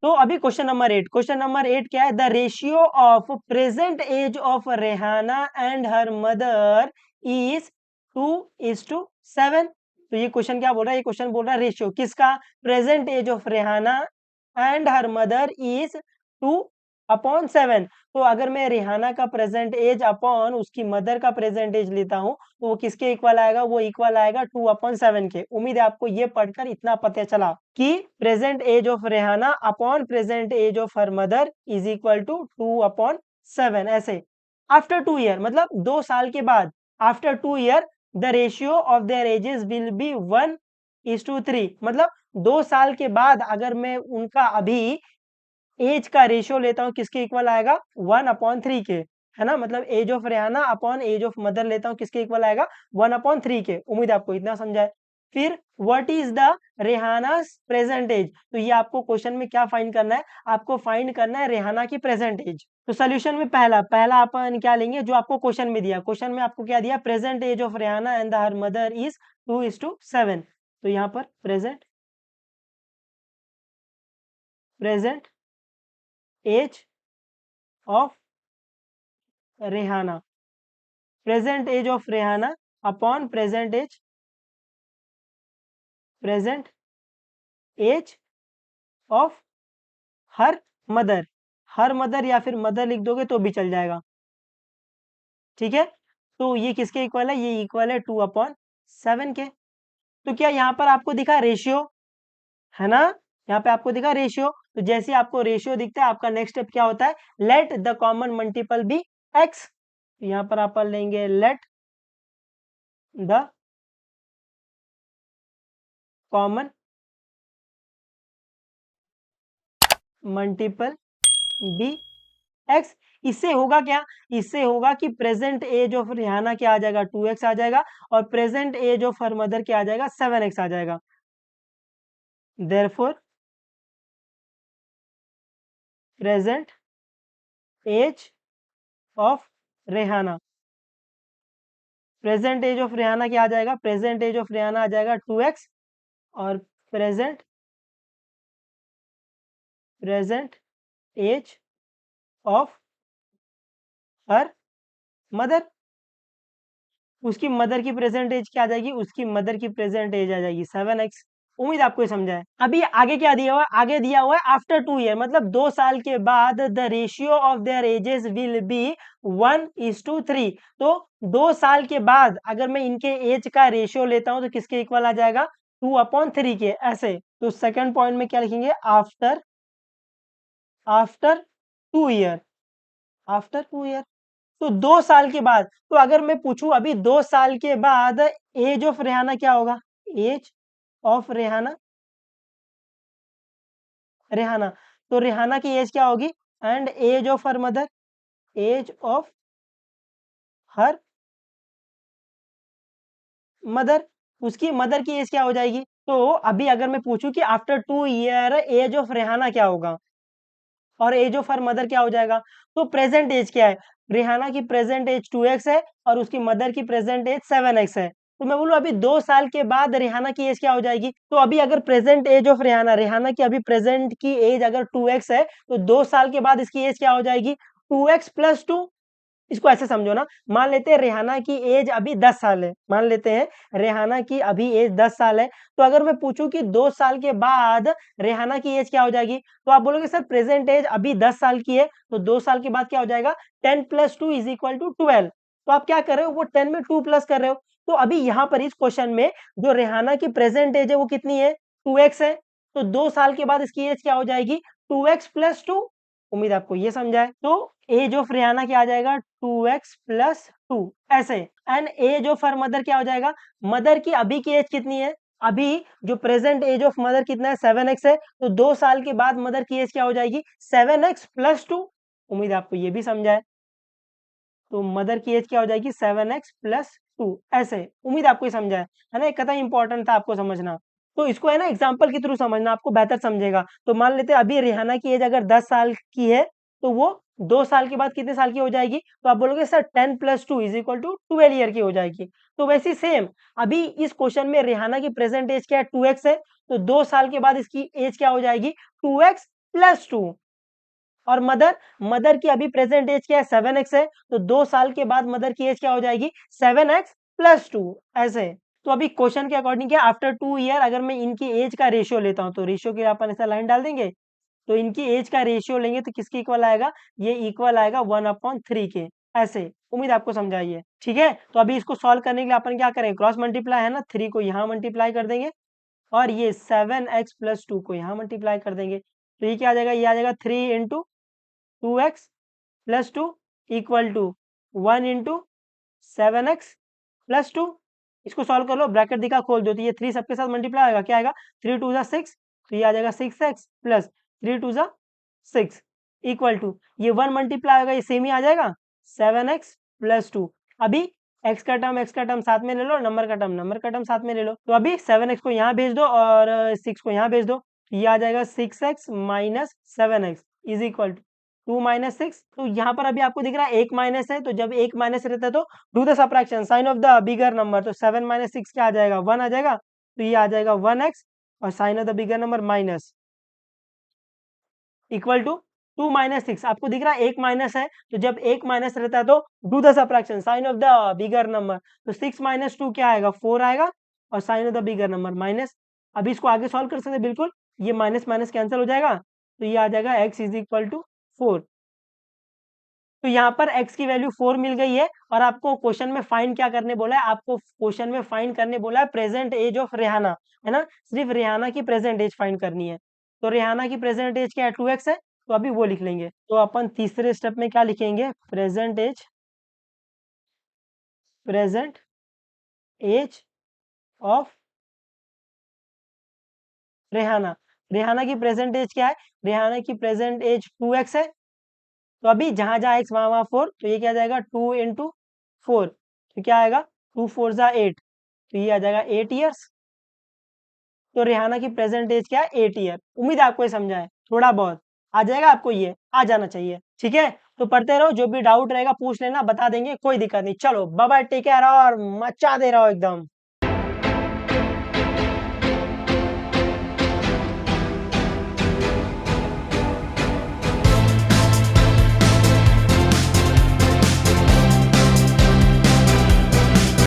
तो अभी question number 8 क्या है, the ratio of present age of Rehana and her mother is 2:7। तो ये क्वेश्चन क्या बोल रहा है, ये क्वेश्चन बोल रहा है रेशियो किसका, present age of Rehana and her mother is 2/7। तो अगर मैं रेहाना का प्रेजेंट एज अपॉन उसकी मदर का प्रेजेंट एज लेता हूं तो वो किसके इक्वल आएगा, वो इक्वल आएगा 2/7 के। उम्मीद है आपको ये पढ़कर इतना पता चला कि present age of Rehana upon present age of her mother is equal to 2/7 ऐसे। आफ्टर 2 ईयर मतलब 2 साल के बाद, after 2 year the ratio of their edges will be 1:3। मतलब 2 साल के बाद अगर मैं उनका अभी एज का रेशियो लेता हूँ किसके इक्वल आएगा, 1/3 के, है ना। मतलब age of Rehana upon age of mother लेता हूँ किसके इक्वल आएगा, 1/3 के। उम्मीद आपको इतना समझा है। फिर what is the Rehana present age, तो ये आपको क्वेश्चन में क्या फाइंड करना है, आपको फाइंड करना है रेहाना की प्रेजेंट एज। तो सोल्यूशन में पहला पहला अपन क्या लेंगे, जो आपको क्वेश्चन में दिया, क्वेश्चन में आपको क्या दिया, present age of Rehana and her mother is 2:7। तो यहाँ पर present age of Rehana, present age of Rehana upon present age of her mother या फिर मदर लिख दोगे तो भी चल जाएगा, ठीक है। तो ये किसके इक्वल है, ये इक्वल है 2/7 के। तो क्या यहाँ पर आपको दिखा रेशियो, है ना, यहाँ पे आपको दिखा रेशियो। तो जैसे आपको रेशियो दिखता है आपका नेक्स्ट स्टेप क्या होता है, let the common multiple be x. यहाँ पर आप लेंगे let the common multiple be x. इससे होगा क्या, इससे होगा कि प्रेजेंट एज ऑफ रेहाना क्या आ जाएगा, 2x आ जाएगा, और present age of her mother क्या आ जाएगा, 7x आ जाएगा। Therefore present age of Rehana, present age of Rehana क्या आ जाएगा, प्रेजेंट एज ऑफ रेहाना आ जाएगा 2x, और present age of her mother, उसकी मदर की प्रेजेंट एज क्या आ जाएगी, उसकी मदर की प्रेजेंट एज आ जाएगी 7x। उम्मीद आपको ये समझा है। अभी आगे क्या दिया हुआ है, आगे दिया हुआ है आफ्टर 2 ईयर, मतलब 2 साल के बाद the ratio of their edges will be 1:3। तो 2 साल के बाद अगर मैं इनके एज का रेशियो लेता हूं तो किसके इक्वल आ जाएगा, 2/3 के ऐसे। तो सेकंड पॉइंट में क्या लिखेंगे, आफ्टर 2 ईयर, आफ्टर 2 ईयर। तो 2 साल के बाद, तो अगर मैं पूछूं अभी 2 साल के बाद एज ऑफ रेहाना क्या होगा, एज ऑफ रेहाना, तो रेहाना की एज क्या होगी, and age of her mother, age of her mother, उसकी मदर की एज क्या हो जाएगी। तो अभी अगर मैं पूछूं कि after 2 year age of Rehana क्या होगा और एज ऑफ हर मदर क्या हो जाएगा, तो प्रेजेंट एज क्या है, रेहाना की प्रेजेंट एज 2x है और उसकी मदर की प्रेजेंट एज 7x है। तो मैं बोलूं अभी 2 साल के बाद रेहाना की एज क्या हो जाएगी, तो अभी अगर present age of Rehana, Rehana की अभी प्रेजेंट की एज अगर 2x है तो 2 साल के बाद इसकी एज क्या हो जाएगी, 2x+2। इसको ऐसे समझो ना, मान लेते हैं रेहाना की एज अभी 10 साल है, मान लेते हैं रेहाना की अभी एज 10 साल है। तो अगर मैं पूछूं कि 2 साल के बाद रेहाना की एज क्या हो जाएगी, तो आप बोलोगे सर प्रेजेंट एज अभी 10 साल की है, तो 2 साल के बाद क्या हो जाएगा, 10+2 इज इक्वल टू 12। तो आप क्या कर रहे हो, वो 10 में 2 प्लस कर रहे हो। तो अभी यहाँ पर इस क्वेश्चन में जो रेहाना की प्रेजेंट एज है वो कितनी है, 2x है। तो 2 साल के बाद इसकी एज क्या हो जाएगी, 2x+2। उम्मीद आपको ये समझा है। तो एज ऑफ रेहाना क्या आ जाएगा, 2x+2 ऐसे। And age of her mother क्या हो जाएगा, मदर की अभी की एज कितनी है, अभी जो प्रेजेंट एज ऑफ मदर कितना है, 7x है। तो 2 साल के बाद मदर की एज क्या हो जाएगी, 7x+2। उम्मीद आपको ये भी समझा है। तो मदर की एज क्या हो जाएगी, 7x+2 ऐसे। उम्मीद आपको ये समझा है ना, एक कथा इंपॉर्टेंट था आपको समझना। तो इसको है ना एग्जाम्पल के थ्रू समझना, आपको बेहतर समझेगा। तो मान लेते हैं अभी रेहाना की एज अगर 10 साल की है तो वो 2 साल के बाद कितने साल की हो जाएगी, तो आप बोलोगे sir 10+2 is equal to 12 year की हो जाएगी। तो वैसे सेम अभी इस क्वेश्चन में रेहाना की प्रेजेंट एज क्या है, 2x है। तो 2 साल के बाद इसकी एज क्या हो जाएगी, 2x प्लस 2 और मदर की अभी प्रेजेंट एज क्या है 7x है, तो 2 साल के बाद मदर की एज क्या हो जाएगी 7x प्लस 2 ऐसे। तो अभी क्वेश्चन के अकॉर्डिंग क्या आफ्टर 2 ईयर अगर मैं इनकी एज का रेशियो लेता हूं तो रेशियो के लिए अपन ऐसा लाइन डाल देंगे, तो इनकी एज का रेशियो लेंगे तो किसके इक्वल आएगा, ये इक्वल आएगा 1/3 के ऐसे। उम्मीद आपको समझाइए ठीक है। तो अभी इसको सॉल्व करने के लिए अपन क्या करें, क्रॉस मल्टीप्लाई है ना, 3 को यहाँ मल्टीप्लाई कर देंगे और ये 7x प्लस 2 को यहाँ मल्टीप्लाई कर देंगे, तो ये क्या आ जाएगा, ये आ जाएगा 3 into 2x plus 2 equal to 1 into 7x plus 2। इसको सॉल्व कर लो, ब्रैकेट दिखा खोल दो, तो ये 3 सबके साथ मल्टीप्लाई आएगा, क्या आएगा 3 2 जा 6, तो ये आ जाएगा 6x प्लस 3 2 जा 6 इक्वल टू ये 1 मल्टीप्लाई होगा, ये सेम ही आ जाएगा 7x प्लस 2। अभी x का टर्म साथ में ले लो, नंबर का टर्म साथ में ले लो, तो अभी 7x को यहाँ भेज दो और 6 को यहाँ भेज दो, तो ये आ जाएगा 6x minus 7x is equal to 2 minus 6। तो यहाँ पर अभी आपको दिख रहा है एक माइनस है, तो जब एक माइनस रहता है तो do the subtraction sign of the bigger number, तो 7 माइनस 6 क्या आ जाएगा 1 आ जाएगा, तो ये आ जाएगा 1x और sign of the bigger number minus equal to 2 minus 6। आपको दिख रहा है एक माइनस है, तो जब एक माइनस रहता है तो do the subtraction sign of the bigger number, तो 6 माइनस 2 क्या आएगा 4 आएगा और sign of the bigger number minus. अभी इसको आगे सॉल्व कर सकते हैं बिल्कुल, ये माइनस माइनस कैंसिल हो जाएगा, तो ये आ जाएगा x इज इक्वल टू 4। तो यहाँ पर x की वैल्यू 4 मिल गई है और आपको क्वेश्चन में फाइंड क्या करने बोला है, आपको क्वेश्चन में फाइंड करने बोला है प्रेजेंट एज ऑफ रेहाना, है ना, सिर्फ रेहाना की प्रेजेंट एज फाइंड करनी है। तो रेहाना की प्रेजेंट एज क्या है 2x है, तो अभी वो लिख लेंगे। तो अपन तीसरे स्टेप में क्या लिखेंगे, present age of Rehana. Rehana की प्रेजेंट एज क्या है, रेहाना की प्रेजेंट एज 2x है, तो अभी जहां जहां एक्स वहां वहां 4, तो ये क्या आ जाएगा 2 इंटू 4, तो क्या आएगा 2 4 जा 8, तो ये आ जाएगा 8 ईयर्स। तो रेहाना की प्रेजेंट एज क्या है 8 ईयर। उम्मीद है आपको ये समझा है, थोड़ा बहुत आ जाएगा, आपको ये आ जाना चाहिए ठीक है। तो पढ़ते रहो, जो भी डाउट रहेगा पूछ लेना, बता देंगे, कोई दिक्कत नहीं। चलो बाय बाय, टेक केयर और मचा दे रहा हो एकदम।